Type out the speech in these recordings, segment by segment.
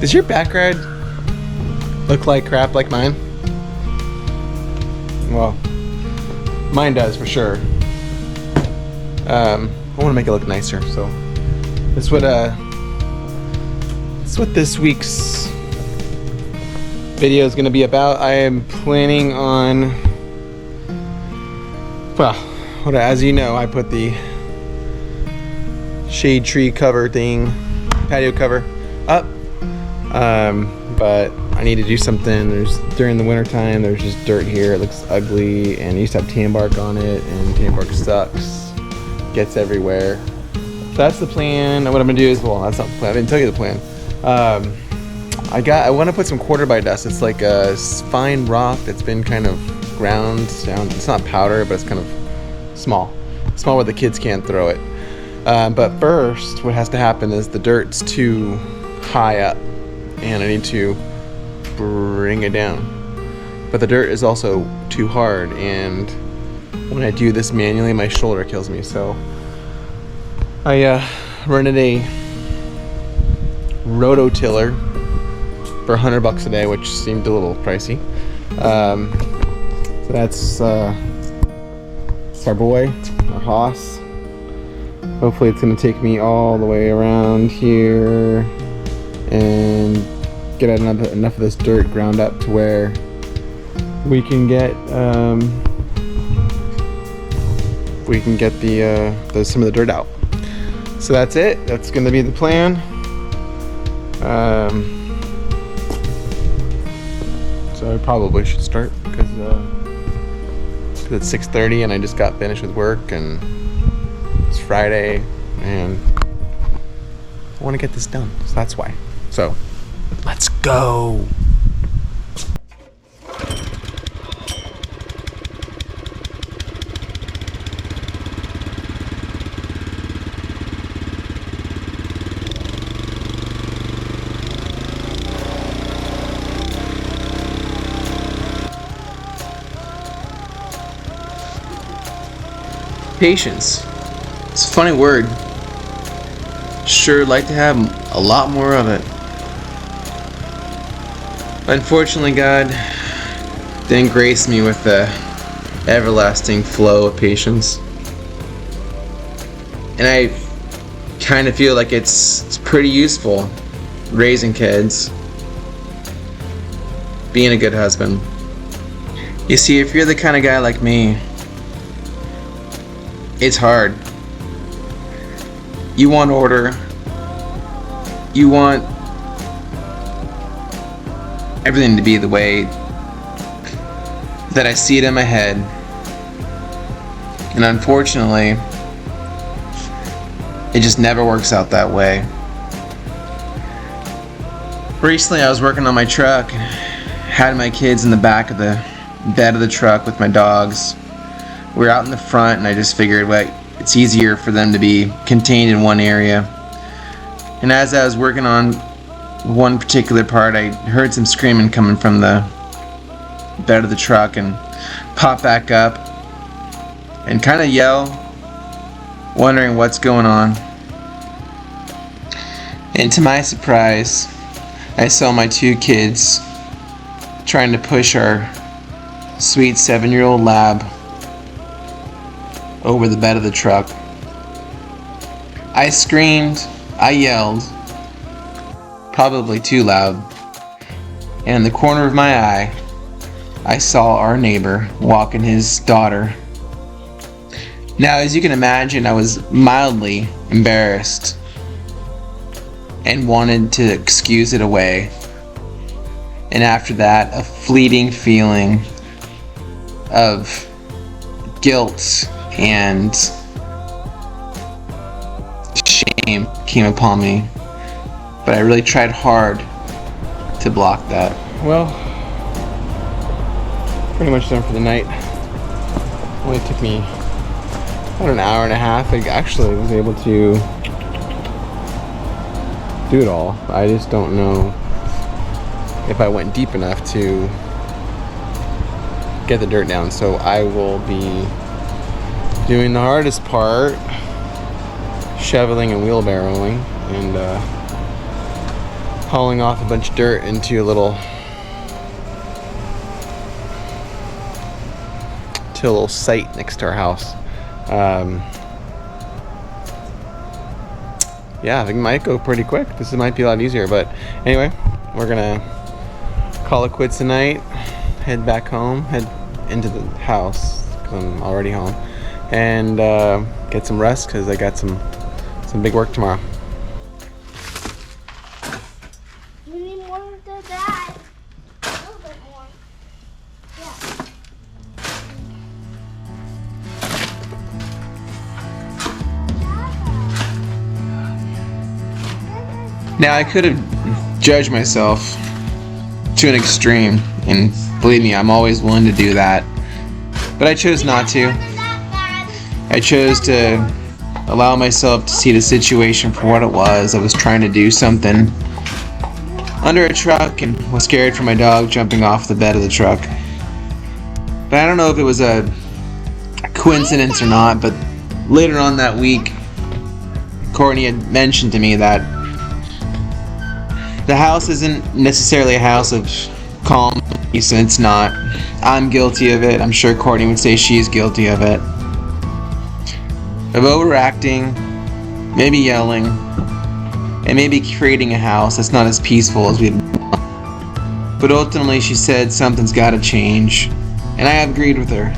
Does your back ride look like crap like mine? Well, mine does for sure. I want to make it look nicer, so that's what this week's video is going to be about. I am planning on, well, as you know, I put the shade tree cover thing, patio cover up, but I need to do something. During the winter time, there's just dirt here. It looks ugly, and I used to have tan bark on it, and tan bark sucks, gets everywhere. So that's the plan. And what I'm gonna do is, well, that's not the plan. I didn't tell you the plan. I want to put some quarter by dust. It's like a fine rock that's been kind of ground down. It's not powder, but it's kind of small where the kids can't throw it. But first, what has to happen is the dirt's too high up, and I need to bring it down. But the dirt is also too hard, and when I do this manually, my shoulder kills me. So I rented a rototiller for $100 a day, which seemed a little pricey. So that's our boy, our hoss. Hopefully it's going to take me all the way around here and get enough of this dirt ground up to where we can get some of the dirt out. So that's it. That's going to be the plan. So I probably should start because it's 6:30 and I just got finished with work and it's Friday and I want to get this done. So that's why. So let's go. Patience. It's a funny word. Sure like to have a lot more of it. Unfortunately, God didn't grace me with the everlasting flow of patience. And I kind of feel like it's pretty useful raising kids, being a good husband. You see, if you're the kind of guy like me, it's hard. You want order. You want everything to be the way that I see it in my head. And unfortunately, it just never works out that way. Recently, I was working on my truck, had my kids in the back of the bed of the truck with my dogs. We were out in the front, and I just figured, well, it's easier for them to be contained in one area. And as I was working on one particular part, I heard some screaming coming from the bed of the truck and popped back up and kind of yell, wondering what's going on. And to my surprise, I saw my two kids trying to push our sweet 7-year-old lab over the bed of the truck. I screamed, I yelled, probably too loud, and in the corner of my eye, I saw our neighbor walking his daughter. Now, as you can imagine, I was mildly embarrassed and wanted to excuse it away. And after that, a fleeting feeling of guilt and shame came upon me, but I really tried hard to block that. Well, pretty much done for the night. Only took me about an hour and a half. I actually was able to do it all. I just don't know if I went deep enough to get the dirt down, so I will be doing the hardest part, shoveling and wheelbarrowing, and hauling off a bunch of dirt into a little site next to our house. Yeah, I think it might go pretty quick. This might be a lot easier, but anyway, we're gonna call it quits tonight, head back home, head into the house because I'm already home, and get some rest because I got some big work tomorrow. You need more of that. A little bit more. Yeah. Now, I could have judged myself to an extreme, and believe me, I'm always willing to do that, but I chose not to. I chose to allow myself to see the situation for what it was. I was trying to do something under a truck and was scared for my dog jumping off the bed of the truck. But I don't know if it was a coincidence or not, but later on that week, Courtney had mentioned to me that the house isn't necessarily a house of calm peace, and it's not. I'm guilty of it. I'm sure Courtney would say she's guilty of it. Of overacting, maybe yelling, and maybe creating a house that's not as peaceful as we'd want. But ultimately she said something's gotta change, and I agreed with her.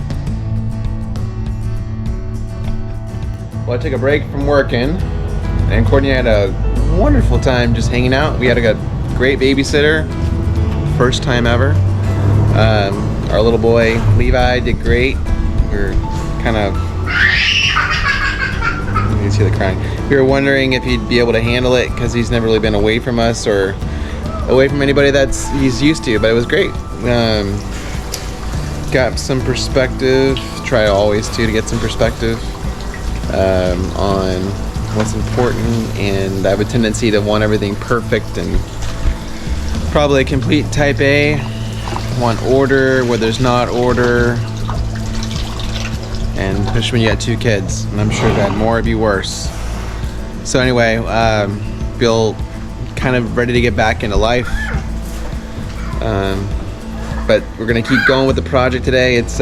Well, I took a break from working, and Courtney had a wonderful time just hanging out. We had a great babysitter, first time ever. Our little boy Levi did great. We were kind of, you can see the crying. We were wondering if he'd be able to handle it because he's never really been away from us or away from anybody that's he's used to, but it was great. Got some perspective, try always to get some perspective on what's important, and I have a tendency to want everything perfect and probably a complete type A. Want order where there's not order, and especially when you got 2 kids, and I'm sure that more would be worse. So anyway, feel kind of ready to get back into life, but we're gonna keep going with the project today. It's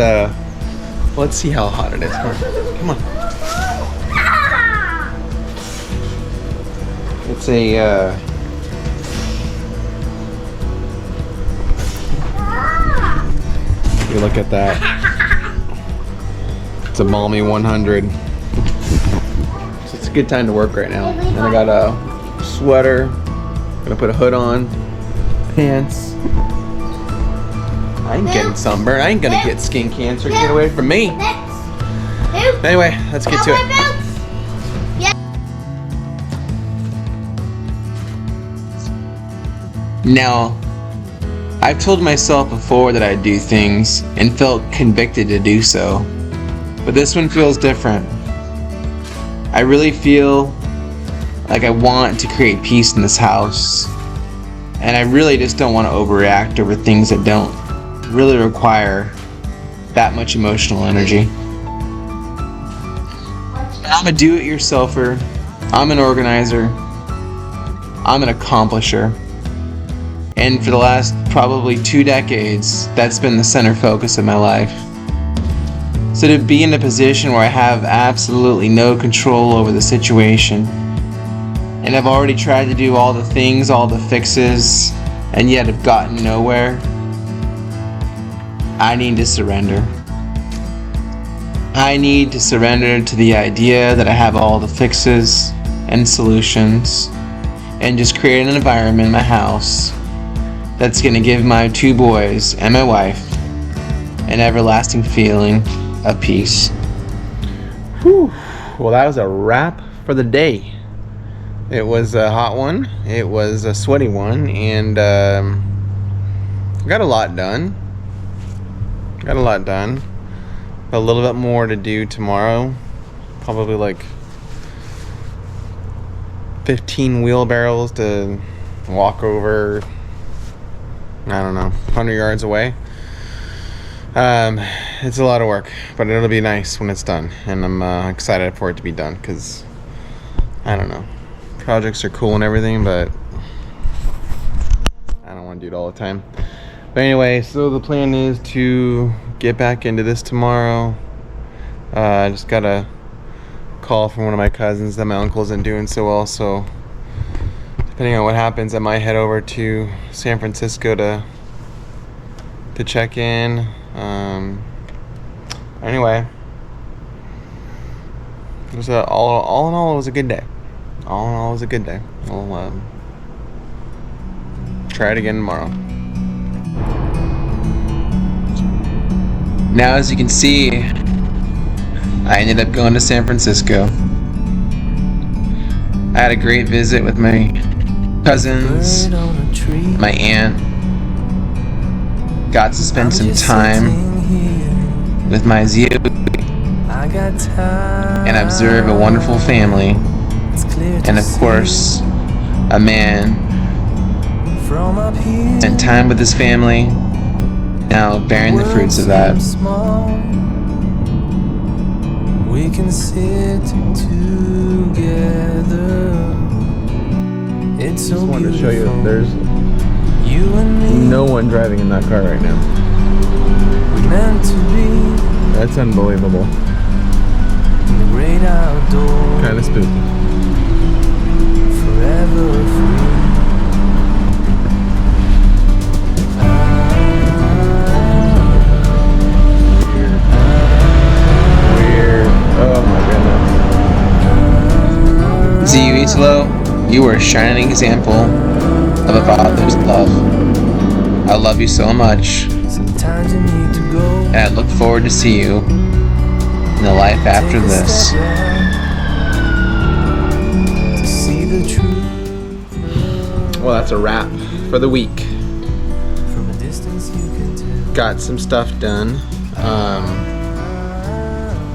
let's see how hot it is. Come on. It's a you look at that. It's a Malmy 100. So it's a good time to work right now. And I got a sweater. Gonna put a hood on. Pants. I ain't getting sunburned. I ain't gonna get skin cancer. Get away from me. Anyway, let's get to it. Now, I've told myself before that I'd do things and felt convicted to do so, but this one feels different. I really feel like I want to create peace in this house, and I really just don't want to overreact over things that don't really require that much emotional energy. I'm a do-it-yourselfer, I'm an organizer, I'm an accomplisher. And for the last probably 2 decades, that's been the center focus of my life. So to be in a position where I have absolutely no control over the situation, and I've already tried to do all the things, all the fixes, and yet have gotten nowhere, I need to surrender. I need to surrender to the idea that I have all the fixes and solutions, and just create an environment in my house that's going to give my 2 boys and my wife an everlasting feeling of peace. Whew. Well, that was a wrap for the day. It was a hot one. It was a sweaty one, and got a lot done. A little bit more to do tomorrow. Probably like 15 wheelbarrows to walk over. I don't know, 100 yards away. It's a lot of work, but it'll be nice when it's done, and I'm excited for it to be done, because I don't know, projects are cool and everything, but I don't want to do it all the time. But anyway, so the plan is to get back into this tomorrow. I just got a call from one of my cousins that my uncle isn't doing so well, so depending on what happens, I might head over to San Francisco to check in. Anyway, it was all in all, it was a good day. All in all, it was a good day. We'll try it again tomorrow. Now, as you can see, I ended up going to San Francisco. I had a great visit with my cousins, my aunt. Got to spend some time with my Zio and observe a wonderful family, and of course, a man. Spent time with his family, now bearing the fruits of that. We can sit together. It's so just wanted to show you that there's no one driving in that car right now. Meant to be. That's unbelievable. In the great outdoors. Kind of spooky. Forever free. Oh my goodness. Ziyu Italo, you are a shining example of a father's love. I love you so much. Sometimes you need to go. And I look forward to see you in the life after this. To see the truth. Well, that's a wrap for the week. From a distance you can tell. Got some stuff done.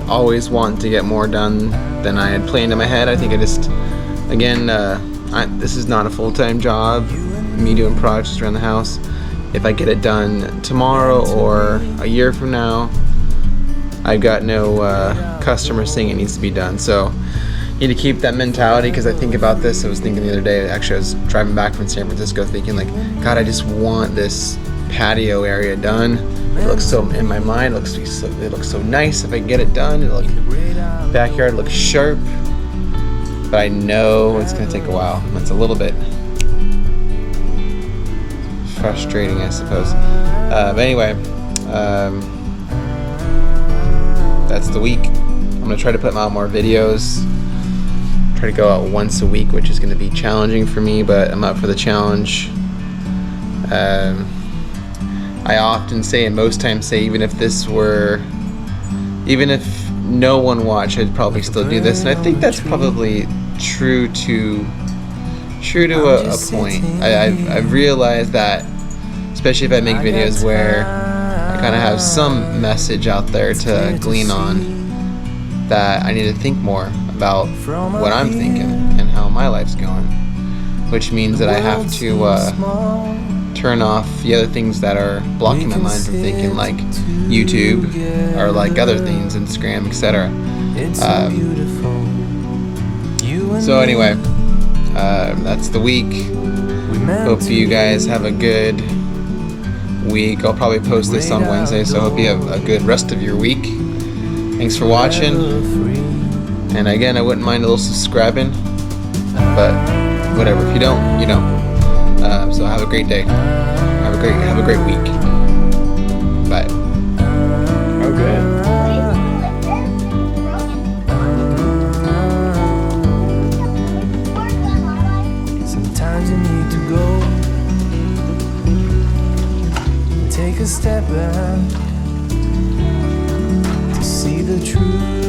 Always want to get more done than I had planned in my head. I think I just, again, this is not a full-time job, me doing projects around the house. If I get it done tomorrow or a year from now, I've got no customers saying it needs to be done. So you need to keep that mentality, because I think about this. I was thinking the other day, actually I was driving back from San Francisco thinking like, God, I just want this patio area done. It looks so, in my mind, it looks so nice if I get it done. Backyard looks sharp, but I know it's gonna take a while. It's a little bit frustrating, I suppose. But anyway, that's the week. I'm gonna try to put out more videos. Try to go out once a week, which is gonna be challenging for me, but I'm up for the challenge. I often say, and most times say, even if no one watched, I'd probably still do this, and I think that's probably true to a point. I've realized that, especially if I make videos where I kind of have some message out there to glean on, that I need to think more about what I'm thinking and how my life's going, which means that I have to turn off the other things that are blocking my mind from thinking, like YouTube or like other things, Instagram, etc. So anyway, that's the week. Hope you guys have a good week. I'll probably post this on Wednesday, so I hope you have a good rest of your week. Thanks for watching. And again, I wouldn't mind a little subscribing, but whatever. If you don't, you don't. So have a great day. Have a great week. Bye. Okay. Sometimes you need to go. Take a step back to see the truth.